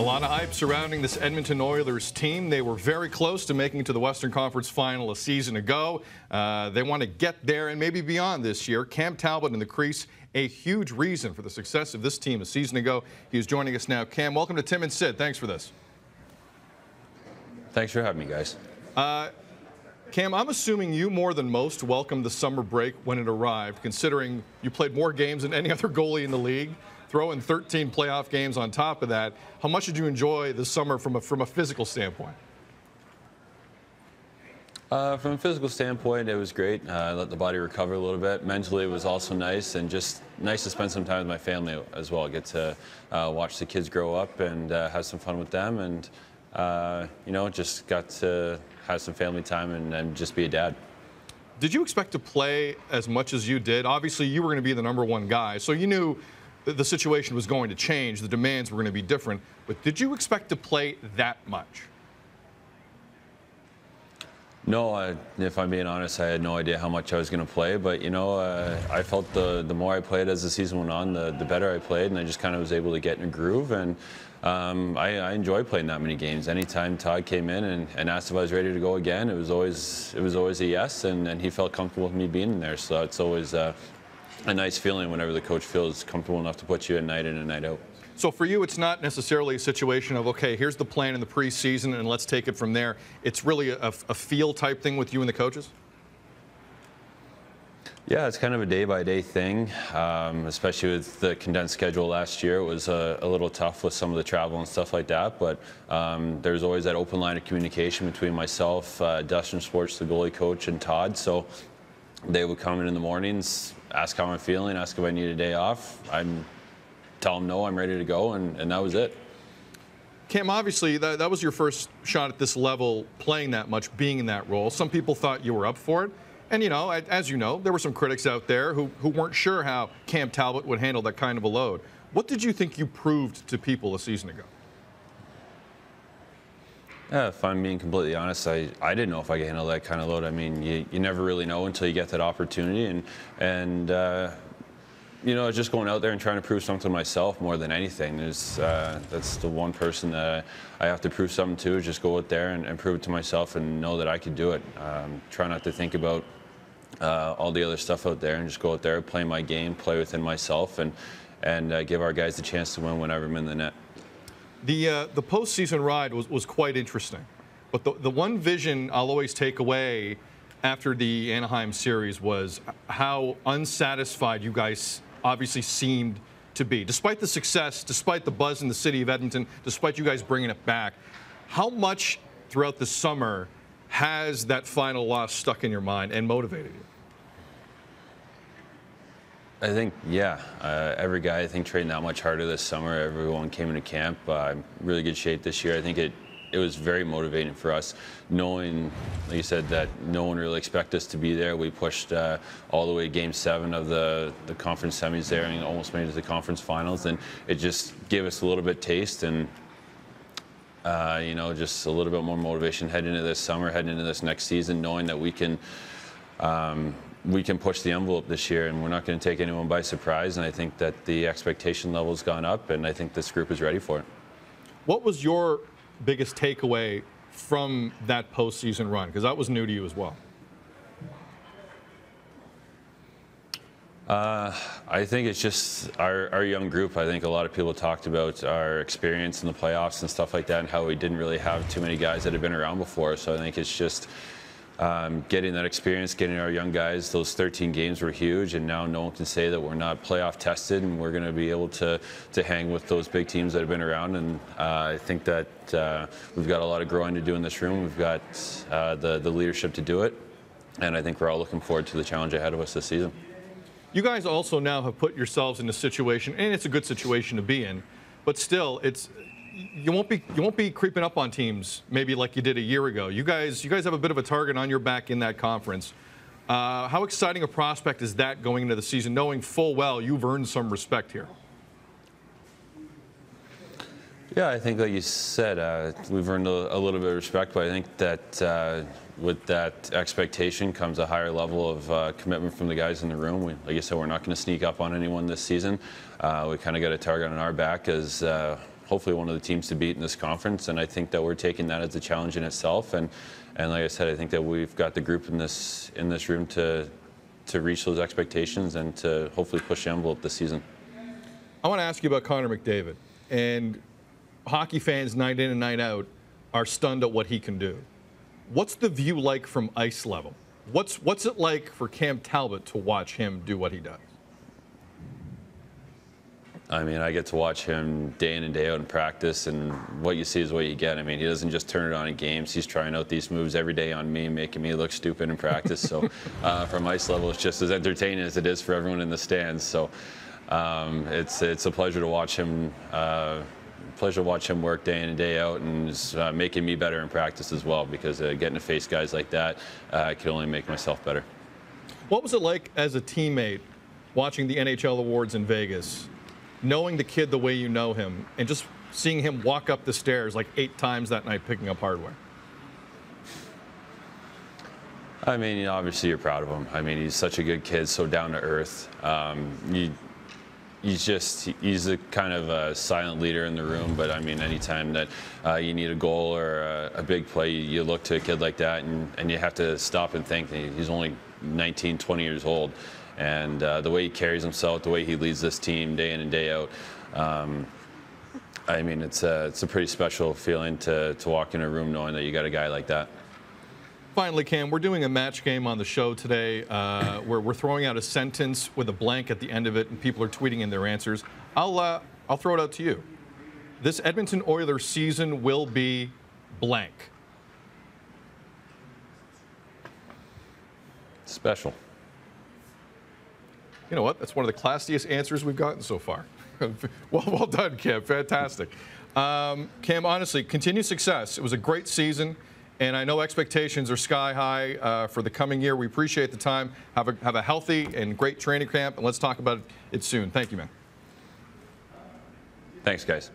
A lot of hype surrounding this Edmonton Oilers team. They were very close to making it to the Western Conference Final a season ago. They want to get there and maybe beyond this year. Cam Talbot in the crease, a huge reason for the success of this team a season ago. He is joining us now. Cam, welcome to Tim and Sid. Thanks for this. Thanks for having me, guys. Cam, I'm assuming you more than most welcomed the summer break when it arrived, considering you played more games than any other goalie in the league. Throw in 13 playoff games on top of that. How much did you enjoy the summer from a physical standpoint? From a physical standpoint, it was great. Let the body recover a little bit. Mentally, it was also nice, and just nice to spend some time with my family as well. Get to watch the kids grow up and have some fun with them, and just got to have some family time and just be a dad. Did you expect to play as much as you did? Obviously, you were going to be the #1 guy, so you knew the situation was going to change, the demands were going to be different, but did you expect to play that much? No, if I'm being honest, I had no idea how much I was going to play, but I felt the more I played as the season went on, the better I played, and I just kind of was able to get in a groove, and I enjoy playing that many games. Anytime Todd came in and asked if I was ready to go again, it was always a yes, and he felt comfortable with me being in there, so it's always a nice feeling whenever the coach feels comfortable enough to put you in night in and night out. So for you, it's not necessarily a situation of, okay, here's the plan in the preseason and let's take it from there. It's really a feel type thing with you and the coaches? Yeah, it's kind of a day-by-day thing, especially with the condensed schedule last year. It was a little tough with some of the travel and stuff like that, but there's always that open line of communication between myself, Dustin Schwartz, the goalie coach, and Todd. So they would come in the mornings, ask how I'm feeling, ask if I need a day off. Tell them no, I'm ready to go, and that was it. Cam, obviously, that was your first shot at this level, playing that much, being in that role. Some people thought you were up for it. And, as you know, there were some critics out there who weren't sure how Cam Talbot would handle that kind of a load. What did you think you proved to people a season ago? Yeah, if I'm being completely honest, I didn't know if I could handle that kind of load. I mean, you never really know until you get that opportunity, and just going out there and trying to prove something to myself more than anything. That's the one person that I have to prove something to, is just go out there and prove it to myself and know that I could do it. Try not to think about all the other stuff out there and just go out there, play my game, play within myself, and give our guys the chance to win whenever I'm in the net. The postseason ride was quite interesting, but the one vision I'll always take away after the Anaheim series was how unsatisfied you guys obviously seemed to be. Despite the success, despite the buzz in the city of Edmonton, despite you guys bringing it back, how much throughout the summer has that final loss stuck in your mind and motivated you? I think, yeah, every guy, I think, trained that much harder this summer. Everyone came into camp in really good shape this year. I think it was very motivating for us, knowing, like you said, that no one really expected us to be there. We pushed all the way to Game 7 of the conference semis there and almost made it to the conference finals, and it just gave us a little bit taste and, just a little bit more motivation heading into this summer, heading into this next season, knowing that we can push the envelope this year, and we're not going to take anyone by surprise, and I think that the expectation level's gone up, and I think this group is ready for it. What was your biggest takeaway from that postseason run? Because that was new to you as well. I think it's just our young group. I think a lot of people talked about our experience in the playoffs and stuff like that, and how we didn't really have too many guys that had been around before. So I think it's just getting that experience, getting our young guys. Those 13 games were huge, and now no one can say that we're not playoff tested, and we're going to be able to hang with those big teams that have been around. And I think that we've got a lot of growing to do in this room. We've got the leadership to do it, and I think we're all looking forward to the challenge ahead of us this season. You guys also now have put yourselves in a situation, and it's a good situation to be in, but still, you won't be creeping up on teams maybe like you did a year ago. You guys have a bit of a target on your back in that conference. How exciting a prospect is that going into the season, knowing full well you've earned some respect here? Yeah, I think, like you said, we've earned a little bit of respect, but I think that with that expectation comes a higher level of commitment from the guys in the room. Like you said, we're not going to sneak up on anyone this season. We kind of got a target on our back as hopefully one of the teams to beat in this conference. And I think that we're taking that as a challenge in itself. And like I said, I think that we've got the group in this room to reach those expectations and to hopefully push the envelope this season. I want to ask you about Connor McDavid. And hockey fans night in and night out are stunned at what he can do. What's the view like from ice level? What's it like for Cam Talbot to watch him do what he does? I mean, I get to watch him day in and day out in practice, and what you see is what you get. I mean, he doesn't just turn it on in games. He's trying out these moves every day on me, making me look stupid in practice. So from ice level, it's just as entertaining as it is for everyone in the stands. So it's a pleasure to watch him. Work day in and day out, and is making me better in practice as well, because getting to face guys like that can only make myself better. What was it like as a teammate watching the NHL awards in Vegas, knowing the kid the way you know him, and just seeing him walk up the stairs like 8 times that night picking up hardware? I mean, you know, obviously you're proud of him. I mean, he's such a good kid, so down to earth. He's a kind of a silent leader in the room, but I mean, anytime that you need a goal or a big play, you look to a kid like that, and you have to stop and think. He's only 19, 20 years old, and the way he carries himself, the way he leads this team day in and day out, I mean, it's a pretty special feeling to walk in a room knowing that you got a guy like that. Finally, Cam, we're doing a match game on the show today where we're throwing out a sentence with a blank at the end of it, and people are tweeting in their answers. I'll throw it out to you. This Edmonton Oilers season will be blank. Special. You know what? That's one of the classiest answers we've gotten so far. Well done, Cam. Fantastic. Cam, honestly, continued success. It was a great season. And I know expectations are sky high for the coming year. We appreciate the time. Have a healthy and great training camp, and let's talk about it soon. Thank you, man. Thanks, guys.